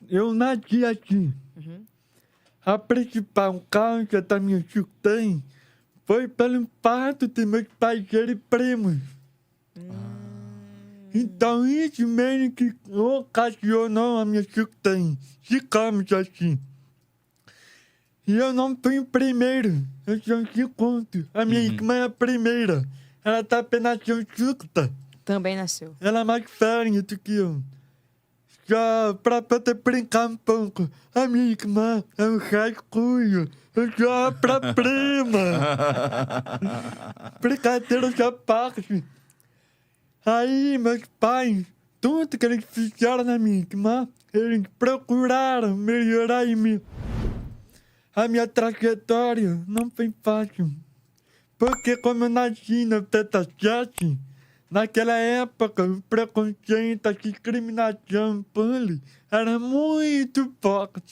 Eu nasci aqui. Uhum. A principal causa da minha surtém foi pelo impacto de meus pais serem primos. Então isso mesmo que ocasionou a minha surtém. Ficamos assim. E eu não fui o primeiro, eu sou o segundo. A minha irmã é a primeira. Ela tá apenas surta. Também nasceu. Ela é mais velha do que eu. Só pra poder brincar um pouco. A minha irmã é um rascunho. Eu sou a prima. Brincadeira à parte. Aí, meus pais, tudo que eles fizeram na minha irmã, eles procuraram melhorar em mim. A minha trajetória não foi fácil. Porque como eu nasci na Teta 7, naquela época o preconceito, a discriminação, bullying, era muito forte.